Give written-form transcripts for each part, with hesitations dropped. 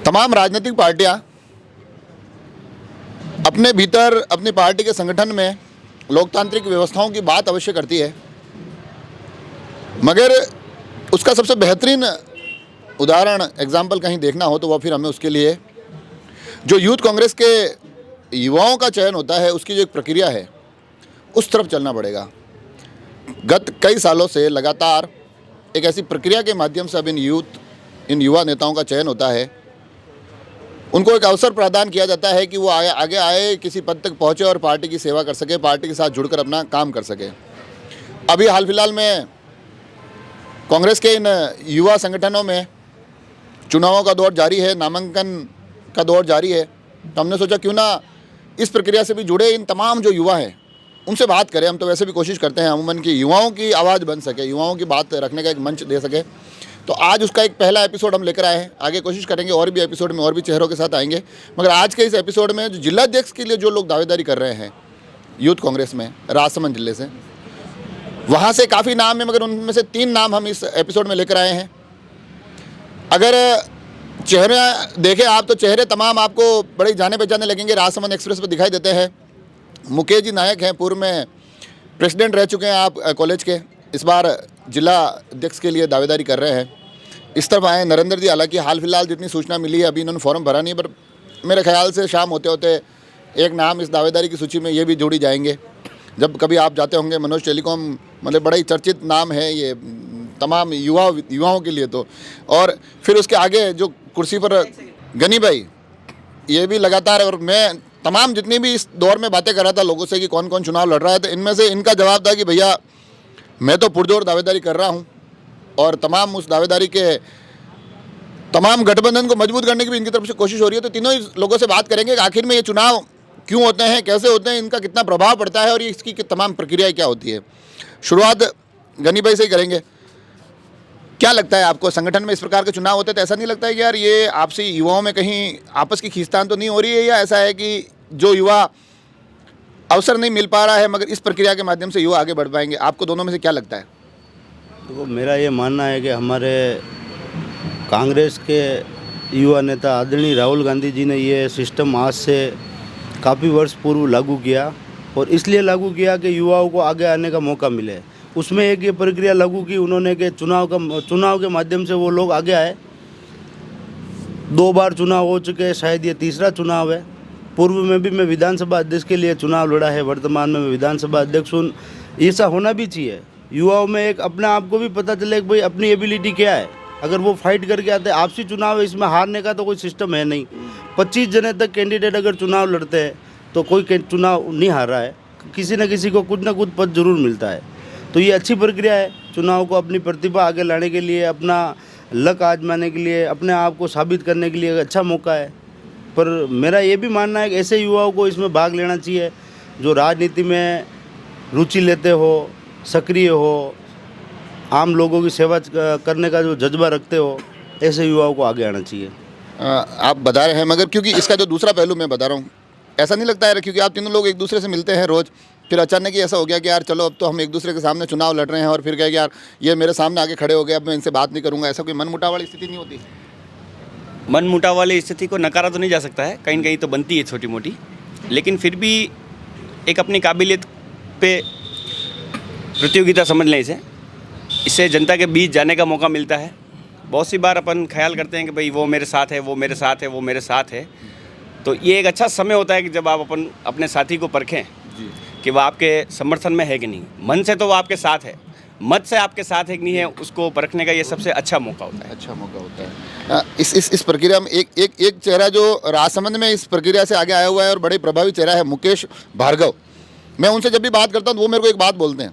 तमाम राजनीतिक पार्टियां अपने भीतर अपनी पार्टी के संगठन में लोकतांत्रिक व्यवस्थाओं की बात अवश्य करती है, मगर उसका सबसे बेहतरीन उदाहरण एग्जाम्पल कहीं देखना हो तो वह फिर हमें उसके लिए जो यूथ कांग्रेस के युवाओं का चयन होता है उसकी जो एक प्रक्रिया है उस तरफ चलना पड़ेगा। गत कई सालों से लगातार एक ऐसी प्रक्रिया के माध्यम से अब इन युवा नेताओं का चयन होता है। उनको एक अवसर प्रदान किया जाता है कि वो आगे आए, किसी पद तक पहुँचे और पार्टी की सेवा कर सके, पार्टी के साथ जुड़कर अपना काम कर सके। अभी हाल फिलहाल में कांग्रेस के इन युवा संगठनों में चुनावों का दौर जारी है, नामांकन का दौर जारी है, तो हमने सोचा क्यों ना इस प्रक्रिया से भी जुड़े इन तमाम जो युवा हैं उनसे बात करें। हम तो वैसे भी कोशिश करते हैं अमूमन कि युवाओं की आवाज़ बन सके, युवाओं की बात रखने का एक मंच दे सके। तो आज उसका एक पहला एपिसोड हम लेकर आए हैं। आगे कोशिश करेंगे और भी एपिसोड में और भी चेहरों के साथ आएंगे, मगर आज के इस एपिसोड में जो जिलाध्यक्ष के लिए जो लोग दावेदारी कर रहे हैं यूथ कांग्रेस में राजसमंद जिले से, वहाँ से काफ़ी नाम है, मगर उनमें से 3 नाम हम इस एपिसोड में लेकर आए हैं। अगर चेहरे देखें आप तो चेहरे तमाम आपको बड़े जाने पहचाने लगेंगे, राजसमंद एक्सप्रेस पर दिखाई देते हैं। मुकेश जी नायक हैं, पूर्व में प्रेसिडेंट रह चुके हैं आप कॉलेज के, इस बार जिला अध्यक्ष के लिए दावेदारी कर रहे हैं। इस तरफ आए नरेंद्र जी, हालांकि हाल फिलहाल जितनी सूचना मिली है अभी इन्होंने फॉर्म भरा नहीं है, पर मेरे ख्याल से शाम होते होते एक नाम इस दावेदारी की सूची में ये भी जोड़ी जाएंगे। जब कभी आप जाते होंगे मनोज टेलीकॉम, मतलब बड़ा ही चर्चित नाम है ये तमाम युवाओं के लिए तो। और फिर उसके आगे जो कुर्सी पर गनी भाई, ये भी लगातार, और मैं तमाम जितनी भी इस दौर में बातें कर रहा था लोगों से कि कौन कौन चुनाव लड़ रहा है, तो इनमें से इनका जवाब था कि भैया मैं तो पुरजोर दावेदारी कर रहा हूँ, और तमाम उस दावेदारी के तमाम गठबंधन को मजबूत करने की भी इनकी तरफ से कोशिश हो रही है। तो तीनों ही लोगों से बात करेंगे कि आखिर में ये चुनाव क्यों होते हैं, कैसे होते हैं, इनका कितना प्रभाव पड़ता है और ये इसकी तमाम प्रक्रिया क्या होती है। शुरुआत गनी भाई से ही करेंगे। क्या लगता है आपको, संगठन में इस प्रकार के चुनाव होते हैं तो ऐसा नहीं लगता है कि यार ये आपसी युवाओं में कहीं आपस की खींचतान तो नहीं हो रही है, या ऐसा है कि जो युवा अवसर नहीं मिल पा रहा है मगर इस प्रक्रिया के माध्यम से युवा आगे बढ़ पाएंगे? आपको दोनों में से क्या लगता है? तो मेरा ये मानना है कि हमारे कांग्रेस के युवा नेता आदरणीय राहुल गांधी जी ने ये सिस्टम आज से काफ़ी वर्ष पूर्व लागू किया, और इसलिए लागू किया कि युवाओं को आगे आने का मौका मिले। उसमें एक ये प्रक्रिया लागू की उन्होंने कि चुनाव के माध्यम से वो लोग आगे आए। 2 बार चुनाव हो चुके हैं, शायद ये तीसरा चुनाव है। पूर्व में भी मैं विधानसभा अध्यक्ष के लिए चुनाव लड़ा है, वर्तमान में मैं विधानसभा अध्यक्ष हूँ। ऐसा होना भी चाहिए, युवाओं में एक अपने आप को भी पता चले कि भाई अपनी एबिलिटी क्या है। अगर वो फाइट करके आते हैं, आपसी चुनाव है, इसमें हारने का तो कोई सिस्टम है नहीं। 25 जने तक कैंडिडेट अगर चुनाव लड़ते हैं तो कोई चुनाव नहीं हार रहा है, किसी न किसी को कुछ ना कुछ पद जरूर मिलता है। तो ये अच्छी प्रक्रिया है, चुनाव को अपनी प्रतिभा आगे लाने के लिए, अपना लक आजमाने के लिए, अपने आप को साबित करने के लिए एक अच्छा मौका है। पर मेरा ये भी मानना है कि ऐसे युवाओं को इसमें भाग लेना चाहिए जो राजनीति में रुचि लेते हो, सक्रिय हो, आम लोगों की सेवा करने का जो जज्बा रखते हो, ऐसे युवाओं को आगे आना चाहिए। आप बता रहे हैं, मगर क्योंकि इसका जो दूसरा पहलू मैं बता रहा हूँ, ऐसा नहीं लगता है क्योंकि आप तीनों लोग एक दूसरे से मिलते हैं रोज़, फिर अचानक ही ऐसा हो गया कि यार चलो अब तो हम एक दूसरे के सामने चुनाव लड़ रहे हैं, और फिर कहे कि यार ये मेरे सामने आके खड़े हो गए, अब मैं इनसे बात नहीं करूँगा, ऐसा कोई मनमुटाव वाली स्थिति नहीं होती? मनमुटाव वाली स्थिति को नकारा तो नहीं जा सकता है, कहीं न कहीं तो बनती है छोटी मोटी, लेकिन फिर भी एक अपनी काबिलियत पे प्रतियोगिता समझ लें इससे जनता के बीच जाने का मौका मिलता है। बहुत सी बार अपन ख्याल करते हैं कि भाई वो मेरे साथ है, वो मेरे साथ है, वो मेरे साथ है, तो ये एक अच्छा समय होता है कि जब आप अपने साथी को परखें कि वो आपके समर्थन में है कि नहीं। मन से तो वो आपके साथ है, मत से आपके साथ है कि नहीं है, उसको परखने का ये सबसे अच्छा मौका होता है। अच्छा मौका होता है। इस प्रक्रिया में एक चेहरा जो राजसमंद में इस प्रक्रिया से आगे आया हुआ है और बड़े प्रभावी चेहरा है, मुकेश भार्गव। मैं उनसे जब भी बात करता हूँ तो वो मेरे को एक बात बोलते हैं,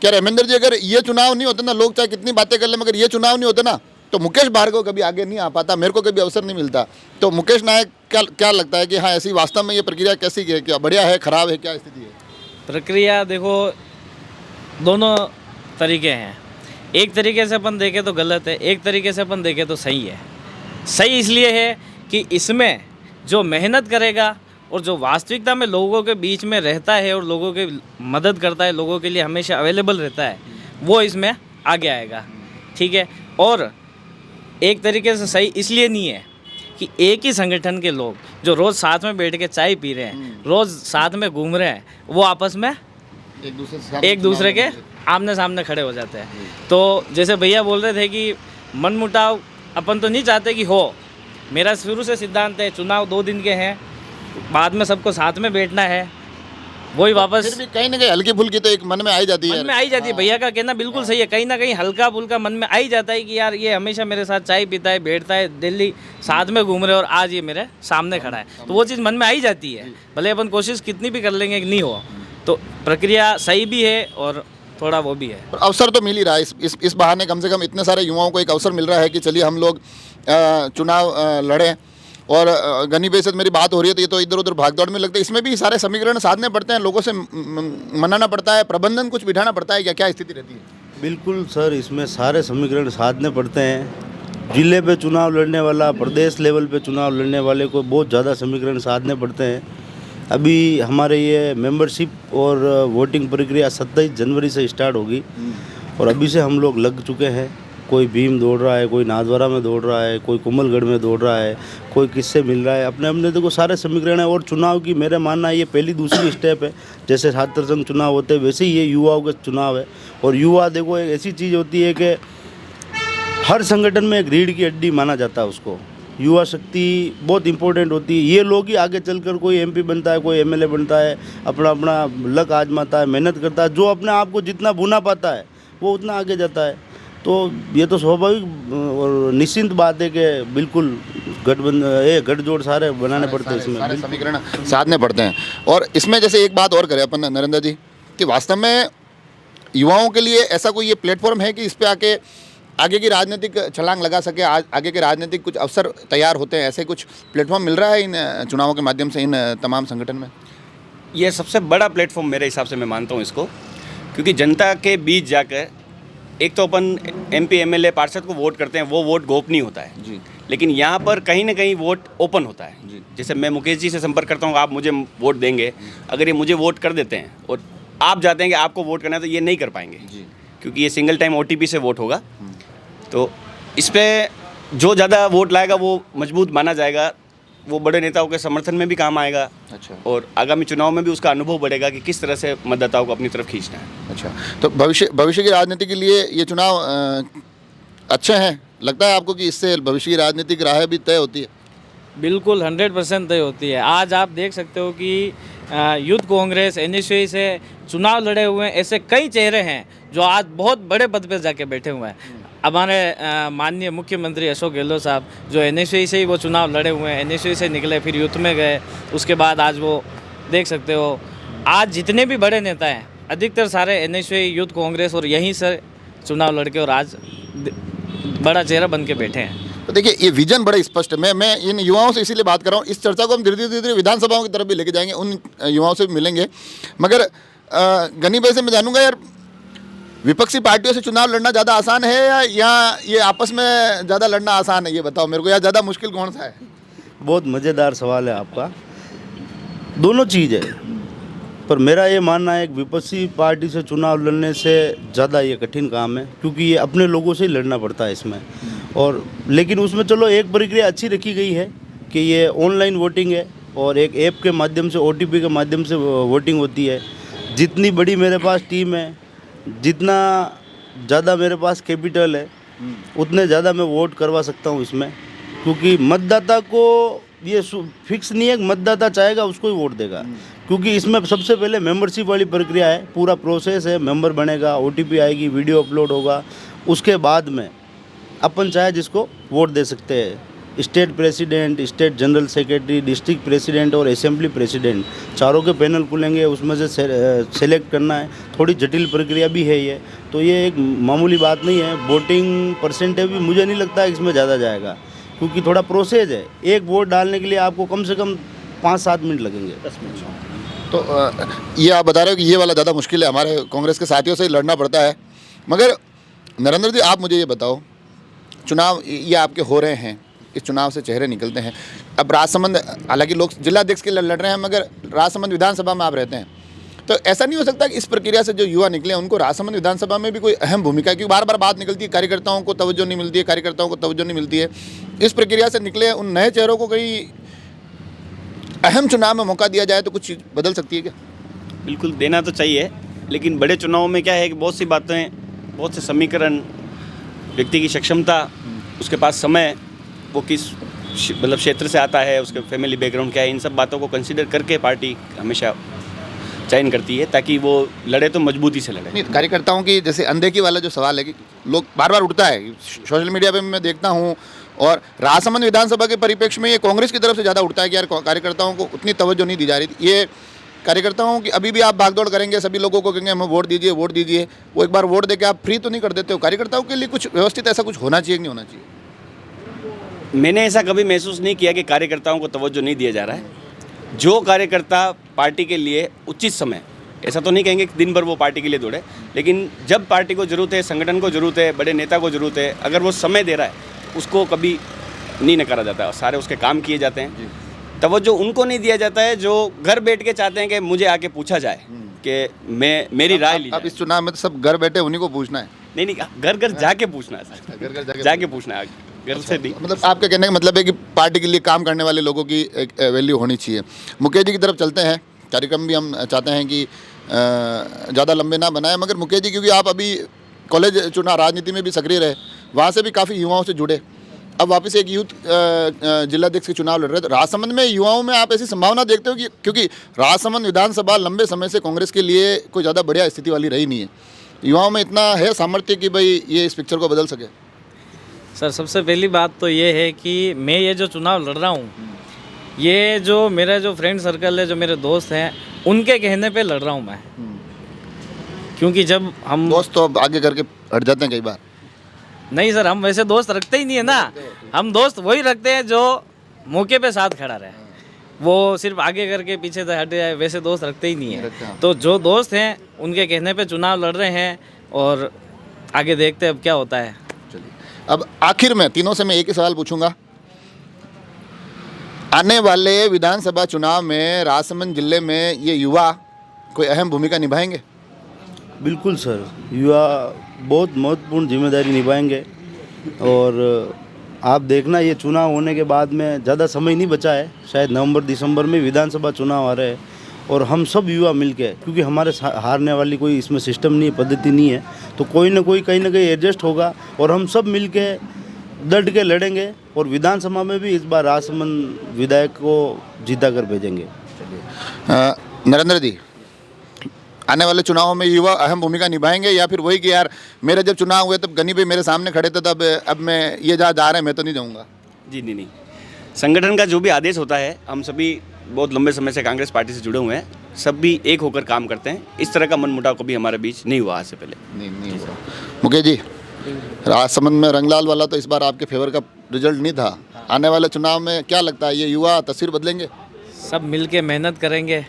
क्या रविंदर जी अगर ये चुनाव नहीं होते ना, लोग चाहे कितनी बातें कर ले, मगर ये चुनाव नहीं होते ना तो मुकेश भार्गव कभी आगे नहीं आ पाता, मेरे को कभी अवसर नहीं मिलता। तो मुकेश नायक क्या लगता है कि हाँ ऐसी वास्तव में ये प्रक्रिया कैसी है, क्या बढ़िया है, खराब है, क्या स्थिति है? प्रक्रिया देखो दोनों तरीके हैं। एक तरीके से अपन देखें तो गलत है, एक तरीके से अपन देखें तो सही है। सही इसलिए है कि इसमें जो मेहनत करेगा और जो वास्तविकता में लोगों के बीच में रहता है और लोगों की मदद करता है, लोगों के लिए हमेशा अवेलेबल रहता है, वो इसमें आगे आएगा। ठीक है। और एक तरीके से सही इसलिए नहीं है कि एक ही संगठन के लोग जो रोज़ साथ में बैठ के चाय पी रहे हैं, रोज़ साथ में घूम रहे हैं, वो आपस में एक दूसरे के आमने सामने खड़े हो जाते हैं। तो जैसे भैया बोल रहे थे कि मनमुटाव अपन तो नहीं चाहते कि हो। मेरा शुरू से सिद्धांत है, चुनाव 2 दिन के हैं, बाद में सबको साथ में बैठना है, वही वापस फिर भी कहीं ना कहीं हल्की फुल्की तो एक मन में आई जाती है। मन में आई जाती है। भैया का कहना बिल्कुल सही है, कहीं ना कहीं हल्का फुल्का मन में आई जाता है कि यार ये हमेशा मेरे साथ चाय पीता है, बैठता है, दिल्ली साथ में घूम रहे और आज ये मेरे सामने खड़ा है, तो वो चीज़ मन में आई जाती है। भले अपन कोशिश कितनी भी कर लेंगे कि नहीं हो, तो प्रक्रिया सही भी है और थोड़ा वो भी है। और अवसर तो मिल ही रहा है, इस बहाने कम से कम इतने सारे युवाओं को एक अवसर मिल रहा है कि चलिए हम लोग चुनाव लड़ें। और गनी भाई से मेरी बात हो रही है तो ये तो इधर उधर भागदौड़ में लगता है, इसमें भी सारे समीकरण साधने पड़ते हैं, लोगों से मनाना पड़ता है, प्रबंधन कुछ बिठाना पड़ता है, क्या क्या स्थिति रहती है? बिल्कुल सर, इसमें सारे समीकरण साधने पड़ते हैं। जिले पे चुनाव लड़ने वाला, प्रदेश लेवल पे चुनाव लड़ने वाले को बहुत ज़्यादा समीकरण साधने पड़ते हैं। अभी हमारे ये मेंबरशिप और वोटिंग प्रक्रिया 27 जनवरी से स्टार्ट होगी और अभी से हम लोग लग चुके हैं। कोई भीम दौड़ रहा है, कोई नाथद्वारा में दौड़ रहा है, कोई कुंभलगढ़ में दौड़ रहा है, कोई किससे मिल रहा है, अपने अपने देखो सारे समीकरण है। और चुनाव की मेरा मानना है ये पहली दूसरी स्टेप है। जैसे छात्र संघ चुनाव होते हैं वैसे ही ये युवाओं का चुनाव है। और युवा देखो एक ऐसी चीज़ होती है कि हर संगठन में एक रीढ़ की हड्डी माना जाता है उसको। युवा शक्ति बहुत इंपॉर्टेंट होती है। ये लोग ही आगे चलकर कोई एमपी बनता है, कोई एमएलए बनता है, अपना अपना लक आजमाता है, मेहनत करता है। जो अपने आप को जितना भुना पाता है वो उतना आगे जाता है। तो ये तो स्वाभाविक और निश्चिंत बात है कि बिल्कुल गठजोड़ सारे बनाने पड़ते हैं, इसमें सारे समीकरण साधने पड़ते हैं। और इसमें जैसे एक बात और करें अपन नरेंद्र जी कि वास्तव में युवाओं के लिए ऐसा कोई ये प्लेटफॉर्म है कि इस पे आके आगे की राजनीतिक छलांग लगा सके, आगे के राजनीतिक कुछ अवसर तैयार होते हैं, ऐसे कुछ प्लेटफॉर्म मिल रहा है इन चुनावों के माध्यम से इन तमाम संगठन में? ये सबसे बड़ा प्लेटफॉर्म मेरे हिसाब से मैं मानता हूँ इसको, क्योंकि जनता के बीच जाकर एक तो अपन एमपी एमएलए पार्षद को वोट करते हैं, वो वोट गोपनीय होता है जी, लेकिन यहाँ पर कहीं ना कहीं वोट ओपन होता है जी। जैसे मैं मुकेश जी से संपर्क करता हूँ, आप मुझे वोट देंगे, अगर ये मुझे वोट कर देते हैं और आप जाते हैं कि आपको वोट करना है, तो ये नहीं कर पाएंगे जी। क्योंकि ये सिंगल टाइम ओटीपी से वोट होगा। तो इस पर जो ज़्यादा वोट लाएगा वो मजबूत माना जाएगा, वो बड़े नेताओं के समर्थन में भी काम आएगा। अच्छा। और आगामी चुनाव में भी उसका अनुभव बढ़ेगा कि किस तरह से मतदाताओं को अपनी तरफ खींचना है। अच्छा, तो भविष्य की राजनीति के लिए ये चुनाव अच्छे हैं? लगता है आपको कि इससे भविष्य की राजनीतिक राह भी तय होती है? बिल्कुल 100% तय होती है। आज आप देख सकते हो कि यूथ कांग्रेस एनएसयूआई से चुनाव लड़े हुए ऐसे कई चेहरे हैं जो आज बहुत बड़े पद पर जाके बैठे हुए हैं। हमारे माननीय मुख्यमंत्री अशोक गहलोत साहब जो एनएसयूआई से ही वो चुनाव लड़े हुए हैं, एनएसयूआई से निकले, फिर यूथ में गए, उसके बाद आज वो देख सकते हो आज जितने भी बड़े नेता हैं अधिकतर सारे एनएसयूआई, यूथ कांग्रेस और यहीं से चुनाव लड़के और आज बड़ा चेहरा बन के बैठे हैं। तो देखिए ये विजन बड़ा स्पष्ट है। मैं इन युवाओं से इसीलिए बात कर रहा हूँ। इस चर्चा को हम धीरे धीरे विधानसभाओं की तरफ भी लेके जाएंगे, उन युवाओं से भी मिलेंगे। मगर गनी भाई से मैं जानूंगा यार, विपक्षी पार्टियों से चुनाव लड़ना ज़्यादा आसान है या ये आपस में ज़्यादा लड़ना आसान है? ये बताओ मेरे को, या ज़्यादा मुश्किल कौन सा है? बहुत मज़ेदार सवाल है आपका। दोनों चीज़ है, पर मेरा ये मानना है कि विपक्षी पार्टी से चुनाव लड़ने से ज़्यादा ये कठिन काम है, क्योंकि ये अपने लोगों से ही लड़ना पड़ता है इसमें। और लेकिन उसमें चलो एक प्रक्रिया अच्छी रखी गई है कि ये ऑनलाइन वोटिंग है और एक ऐप के माध्यम से, ओटीपी के माध्यम से वोटिंग होती है। जितनी बड़ी मेरे पास टीम है, जितना ज़्यादा मेरे पास कैपिटल है, उतने ज़्यादा मैं वोट करवा सकता हूँ इसमें, क्योंकि मतदाता को ये फिक्स नहीं है कि मतदाता चाहेगा उसको ही वोट देगा। क्योंकि इसमें सबसे पहले मेंबरशिप वाली प्रक्रिया है, पूरा प्रोसेस है, मेंबर बनेगा, ओटीपी आएगी, वीडियो अपलोड होगा, उसके बाद में अपन चाहे जिसको वोट दे सकते हैं। State president, state general secretary, district president और असेंबली प्रेसिडेंट, चारों के पैनल खुलेंगे, उसमें से सेलेक्ट करना है। थोड़ी जटिल प्रक्रिया भी है ये, तो ये एक मामूली बात नहीं है। वोटिंग परसेंटेज भी मुझे नहीं लगता इसमें ज़्यादा जाएगा, क्योंकि थोड़ा प्रोसेस है। एक वोट डालने के लिए आपको कम से कम 5-7 मिनट लगेंगे, 10 मिनट। तो ये आप बता रहे हो कि ये वाला ज़्यादा मुश्किल है, हमारे कांग्रेस के साथियों से लड़ना पड़ता है। मगर नरेंद्र जी, आप मुझे ये बताओ, चुनाव ये आपके हो रहे हैं, इस चुनाव से चेहरे निकलते हैं। अब राजसमंद, हालांकि लोग जिलाध्यक्ष के लिए लड़ रहे हैं, मगर राजसमंद विधानसभा में आप रहते हैं, तो ऐसा नहीं हो सकता कि इस प्रक्रिया से जो युवा निकले उनको राजसमंद विधानसभा में भी कोई अहम भूमिका है, क्योंकि बार बार बात निकलती है कार्यकर्ताओं को तवज्जो नहीं मिलती है, कार्यकर्ताओं को तवज्जो नहीं मिलती है। इस प्रक्रिया से निकले उन नए चेहरों को कहीं अहम चुनाव में मौका दिया जाए तो कुछ चीज़ बदल सकती है क्या? बिल्कुल देना तो चाहिए, लेकिन बड़े चुनाव में क्या है कि बहुत सी बातें, बहुत से समीकरण, व्यक्ति की सक्षमता, उसके पास समय, वो किस मतलब क्षेत्र से आता है, उसके फैमिली बैकग्राउंड क्या है, इन सब बातों को कंसीडर करके पार्टी हमेशा चयन करती है ताकि वो लड़े तो मजबूती से लड़े। नहीं, कार्यकर्ताओं की जैसे अनदेखी वाला जो सवाल है कि लोग बार बार उठता है, सोशल मीडिया पे मैं देखता हूँ, और राजसमंद विधानसभा के परिप्रेक्ष्य में ये कांग्रेस की तरफ से ज़्यादा उठता है कि यार कार्यकर्ताओं को उतनी तवज्जो नहीं दी जा रही थी। ये कार्यकर्ताओं की अभी भी आप भागदौड़ करेंगे, सभी लोगों को कहेंगे हमें वोट दीजिए, वोट दीजिए, वो एक बार वोट देके आप फ्री तो नहीं कर देते हो। कार्यकर्ताओं के लिए कुछ व्यवस्थित ऐसा कुछ होना चाहिए कि नहीं होना चाहिए? मैंने ऐसा कभी महसूस नहीं किया कि कार्यकर्ताओं को तवज्जो नहीं दिया जा रहा है। जो कार्यकर्ता पार्टी के लिए उचित समय, ऐसा तो नहीं कहेंगे कि दिन भर वो पार्टी के लिए दौड़े, लेकिन जब पार्टी को ज़रूरत है, संगठन को ज़रूरत है, बड़े नेता को ज़रूरत है, अगर वो समय दे रहा है उसको कभी नहीं नकारा जाता है, सारे उसके काम किए जाते हैं। तवज्जो उनको नहीं दिया जाता है जो घर बैठ के चाहते हैं कि मुझे आके पूछा जाए कि मेरी राय ली जाए। अब इस चुनाव में तो सब घर बैठे उन्हीं को पूछना है। नहीं, घर घर जाके पूछना है सर, घर घर जाके पूछना है, घर से नहीं। मतलब आपके कहने का मतलब है कि पार्टी के लिए काम करने वाले लोगों की एक वैल्यू होनी चाहिए। मुकेश जी की तरफ चलते हैं, कार्यक्रम भी हम चाहते हैं कि ज़्यादा लंबे ना बनाए, मगर मुकेश जी क्योंकि आप अभी कॉलेज चुनाव राजनीति में भी सक्रिय रहे, वहाँ से भी काफ़ी युवाओं से जुड़े, अब वापस एक यूथ जिलाध्यक्ष के चुनाव लड़ रहे, तो राजसमंद में युवाओं में आप ऐसी संभावना देखते हो कि क्योंकि राजसमंद विधानसभा लंबे समय से कांग्रेस के लिए कोई ज़्यादा बढ़िया स्थिति वाली रही नहीं है, युवाओं में इतना है सामर्थ्य कि भाई ये इस पिक्चर को बदल सके? सर सबसे पहली बात तो ये है कि मैं ये जो चुनाव लड़ रहा हूँ, ये जो मेरा जो फ्रेंड सर्कल है, जो मेरे दोस्त हैं, उनके कहने पे लड़ रहा हूँ मैं। क्योंकि जब हम दोस्त तो अब आगे करके हट जाते हैं कई बार। नहीं सर, हम वैसे दोस्त रखते ही नहीं है ना, हम दोस्त वही रखते हैं जो मौके पे साथ खड़ा रहे, वो सिर्फ आगे करके पीछे से हट जाए, वैसे दोस्त रखते ही नहीं है। तो जो दोस्त हैं उनके कहने पे चुनाव लड़ रहे हैं और आगे देखते हैं अब क्या होता है। अब आखिर में तीनों से मैं एक ही सवाल पूछूंगा, आने वाले विधानसभा चुनाव में राजसमंद जिले में ये युवा कोई अहम भूमिका निभाएंगे? बिल्कुल सर, युवा बहुत महत्वपूर्ण जिम्मेदारी निभाएंगे। और आप देखना ये चुनाव होने के बाद में ज़्यादा समय नहीं बचा है, शायद नवंबर दिसंबर में विधानसभा चुनाव आ रहे हैं, और हम सब युवा मिलके, क्योंकि हमारे हारने वाली कोई इसमें सिस्टम नहीं है, पद्धति नहीं है, तो कोई ना कोई कहीं ना कहीं एडजस्ट होगा और हम सब मिलके डट के लड़ेंगे और विधानसभा में भी इस बार राजसमंद विधायक को जीता कर भेजेंगे। नरेंद्र जी, आने वाले चुनावों में युवा अहम भूमिका निभाएंगे या फिर वही कि यार मेरे जब चुनाव हुए तब गनी भाई मेरे सामने खड़े थे, तब अब मैं ये जा रहे हैं मैं तो नहीं जाऊँगा? जी नहीं, संगठन का जो भी आदेश होता है, हम सभी बहुत लंबे समय से कांग्रेस पार्टी से जुड़े हुए हैं, सब भी एक होकर काम करते हैं। इस तरह का मनमुटाव कभी हमारे बीच नहीं हुआ आज से पहले। नहीं हुआ। मुकेश जी, राजसमंद में रंगलाल वाला तो इस बार आपके फेवर का रिजल्ट नहीं था, आने वाले चुनाव में क्या लगता है ये युवा तस्वीर बदलेंगे? सब मिलके मेहनत करेंगे,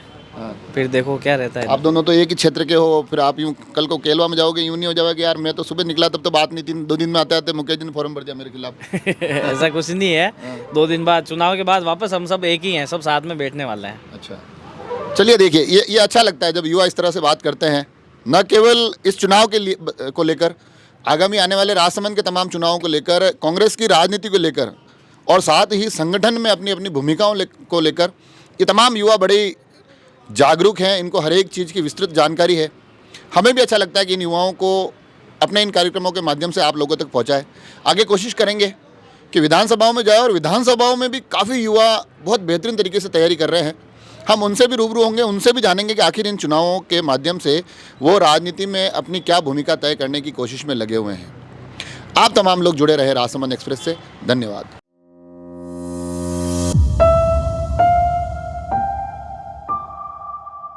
फिर देखो क्या रहता है। आप दोनों तो एक ही क्षेत्र के हो, फिर आप यूँ कल को केलवा में जाओगे, यूँ नहीं हो जाएगा कि यार मैं तो सुबह निकला तब तो बात नहीं थी, 2 दिन में आते आते मुकेश जी ने फॉर्म भर दिया मेरे खिलाफ। ऐसा कुछ नहीं है, 2 दिन बाद चुनाव के बाद वापस हम सब एक ही हैं, सब साथ में बैठने वाले हैं। अच्छा, चलिए देखिए, ये अच्छा लगता है जब युवा इस तरह से बात करते हैं, न केवल इस चुनाव के लिए को लेकर, आगामी आने वाले राजसमंद के तमाम चुनावों को लेकर, कांग्रेस की राजनीति को लेकर, और साथ ही संगठन में अपनी अपनी भूमिकाओं को लेकर ये तमाम युवा बड़े जागरूक हैं, इनको हर एक चीज़ की विस्तृत जानकारी है। हमें भी अच्छा लगता है कि इन युवाओं को अपने इन कार्यक्रमों के माध्यम से आप लोगों तक पहुंचाए। आगे कोशिश करेंगे कि विधानसभाओं में जाए, और विधानसभाओं में भी काफ़ी युवा बहुत बेहतरीन तरीके से तैयारी कर रहे हैं। हम उनसे भी रूबरू होंगे, उनसे भी जानेंगे कि आखिर इन चुनावों के माध्यम से वो राजनीति में अपनी क्या भूमिका तय करने की कोशिश में लगे हुए हैं। आप तमाम लोग जुड़े रहे राजसमंद एक्सप्रेस से, धन्यवाद।